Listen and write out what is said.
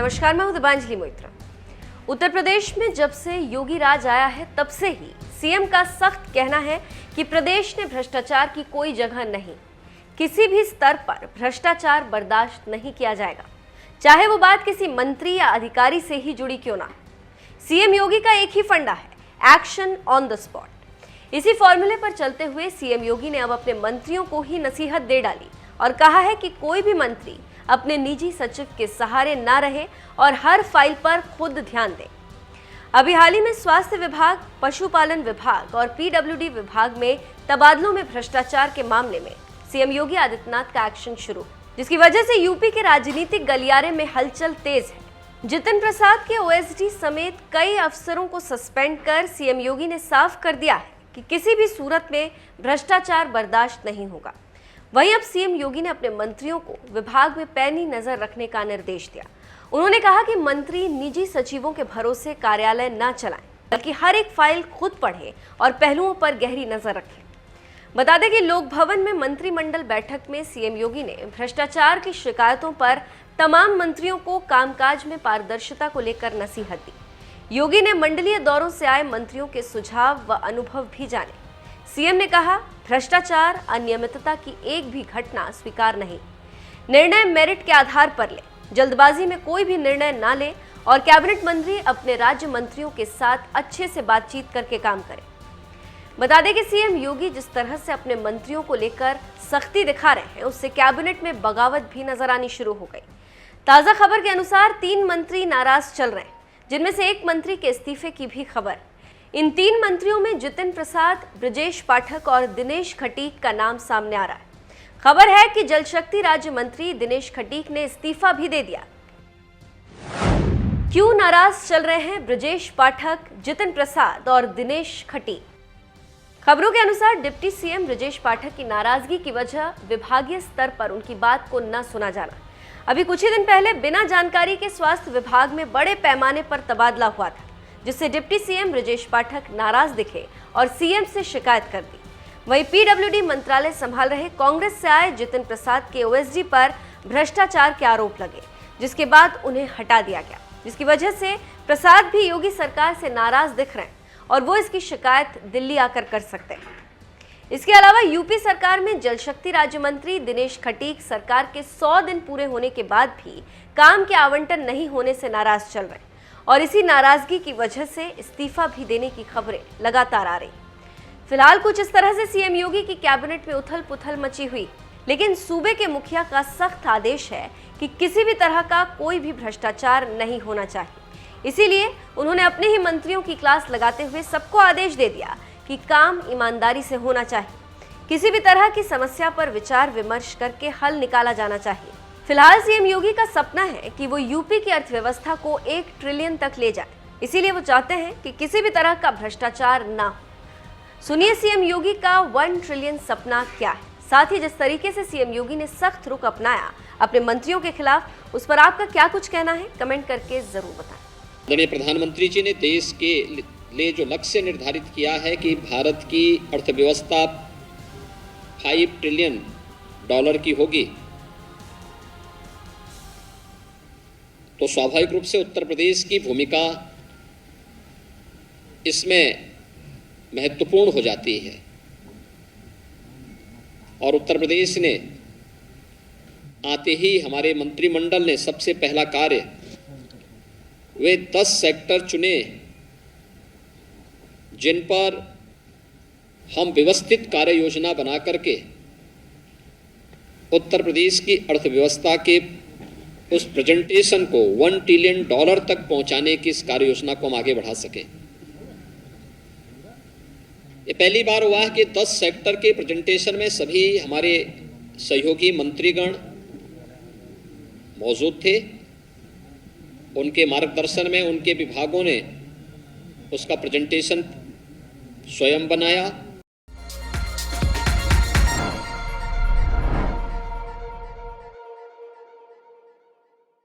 नमस्कार, मैं हूं दिबांजलि मोइत्रा। उत्तर प्रदेश में जब से योगी राज आया है तब से ही सीएम का सख्त कहना है कि प्रदेश में भ्रष्टाचार की कोई जगह नहीं, किसी भी स्तर पर भ्रष्टाचार बर्दाश्त नहीं किया जाएगा, चाहे वो बात किसी मंत्री या अधिकारी से ही जुड़ी क्यों ना। सीएम योगी का एक ही फंडा है, एक्शन ऑन द स्पॉट। इसी फॉर्मूले पर चलते हुए सीएम योगी ने अब अपने मंत्रियों को ही नसीहत दे डाली और कहा है कि कोई भी मंत्री अपने निजी सचिव के सहारे ना रहे और हर फाइल पर खुद ध्यान दे। अभी हाल ही में स्वास्थ्य विभाग, पशुपालन विभाग और पीडब्ल्यूडी विभाग में तबादलों में भ्रष्टाचार के मामले में सीएम योगी आदित्यनाथ का एक्शन शुरू, जिसकी वजह से यूपी के राजनीतिक गलियारे में हलचल तेज है। जितिन प्रसाद के ओएसडी समेत कई अफसरों को सस्पेंड कर सीएम योगी ने साफ कर दिया है कि किसी भी सूरत में भ्रष्टाचार बर्दाश्त नहीं होगा। वहीं अब सीएम योगी ने अपने मंत्रियों को विभाग में पैनी नजर रखने का निर्देश दिया। उन्होंने कहा कि मंत्री निजी सचिवों के भरोसे कार्यालय न चलाएं, बल्कि हर एक फाइल खुद पढ़ें और पहलुओं पर गहरी नजर रखें। बता दें कि लोक भवन में मंत्रिमंडल बैठक में सीएम योगी ने भ्रष्टाचार की शिकायतों पर तमाम मंत्रियों को कामकाज में पारदर्शिता को लेकर नसीहत दी। योगी ने मंडलीय दौरों से आए मंत्रियों के सुझाव व अनुभव भी जाने। सीएम ने कहा, भ्रष्टाचार, अनियमितता की एक भी घटना स्वीकार नहीं, निर्णय मेरिट के आधार पर ले, जल्दबाजी में कोई भी निर्णय ना ले और कैबिनेट मंत्री अपने राज्य मंत्रियों के साथ अच्छे से बातचीत करके काम करें। बता दें कि सीएम योगी जिस तरह से अपने मंत्रियों को लेकर सख्ती दिखा रहे हैं, उससे कैबिनेट में बगावत भी नजर आनी शुरू हो गई। ताजा खबर के अनुसार 3 मंत्री नाराज चल रहे हैं, जिनमें से एक मंत्री के इस्तीफे की भी खबर। इन 3 मंत्रियों में जितिन प्रसाद, ब्रजेश पाठक और दिनेश खटीक का नाम सामने आ रहा है। खबर है कि जल शक्ति राज्य मंत्री दिनेश खटीक ने इस्तीफा भी दे दिया। क्यों नाराज चल रहे हैं ब्रजेश पाठक, जितिन प्रसाद और दिनेश खटीक? खबरों के अनुसार डिप्टी सीएम ब्रजेश पाठक की नाराजगी की वजह विभागीय स्तर पर उनकी बात को न सुना जाना। अभी कुछ ही दिन पहले बिना जानकारी के स्वास्थ्य विभाग में बड़े पैमाने पर तबादला हुआ था, जिससे डिप्टी सीएम ब्रजेश पाठक नाराज दिखे और सीएम से शिकायत कर दी। वहीं पीडब्ल्यूडी मंत्रालय संभाल रहे कांग्रेस से आए जितिन प्रसाद के ओएसडी पर भ्रष्टाचार के आरोप लगे, जिसके बाद उन्हें हटा दिया गया, जिसकी वजह से प्रसाद भी योगी सरकार से नाराज दिख रहे हैं और वो इसकी शिकायत दिल्ली आकर कर सकते हैं। इसके अलावा यूपी सरकार में जल शक्ति राज्य मंत्री दिनेश खटीक सरकार के 100 दिन पूरे होने के बाद भी काम के आवंटन नहीं होने से नाराज चल रहे हैं और इसी नाराजगी की वजह से इस्तीफा भी देने की खबरें लगातार आ रही। फिलहाल कुछ इस तरह से सीएम योगी की कैबिनेट में उथल पुथल मची हुई, लेकिन सूबे के मुखिया का सख्त आदेश है कि किसी भी तरह का कोई भी भ्रष्टाचार नहीं होना चाहिए। इसीलिए उन्होंने अपने ही मंत्रियों की क्लास लगाते हुए सबको आदेश दे दिया कि काम ईमानदारी से होना चाहिए, किसी भी तरह की समस्या पर विचार विमर्श करके हल निकाला जाना चाहिए। फिलहाल सीएम योगी का सपना है कि वो यूपी की अर्थव्यवस्था को 1 ट्रिलियन तक ले जाए, इसीलिए वो चाहते हैं कि किसी भी तरह का भ्रष्टाचार ना हो। सुनिए सीएम योगी का 1 ट्रिलियन सपना क्या है। साथ ही जिस तरीके से सीएम योगी ने सख्त रुख अपनाया अपने मंत्रियों के खिलाफ, उस पर आपका क्या कुछ कहना है, कमेंट करके जरूर बताएं। आदरणीय प्रधानमंत्री जी ने देश के लिए जो लक्ष्य निर्धारित किया है कि भारत की अर्थव्यवस्था 5 ट्रिलियन डॉलर की होगी, तो स्वाभाविक रूप से उत्तर प्रदेश की भूमिका इसमें महत्वपूर्ण हो जाती है। और उत्तर प्रदेश ने आते ही हमारे मंत्रिमंडल ने सबसे पहला कार्य वे 10 सेक्टर चुने जिन पर हम व्यवस्थित कार्य योजना बना करके उत्तर प्रदेश की अर्थव्यवस्था के उस प्रेजेंटेशन को 1 ट्रिलियन डॉलर तक पहुंचाने की इस कार्य योजना को हम आगे बढ़ा सकें। ये पहली बार हुआ है कि 10 सेक्टर के प्रेजेंटेशन में सभी हमारे सहयोगी मंत्रीगण मौजूद थे। उनके मार्गदर्शन में उनके विभागों ने उसका प्रेजेंटेशन स्वयं बनाया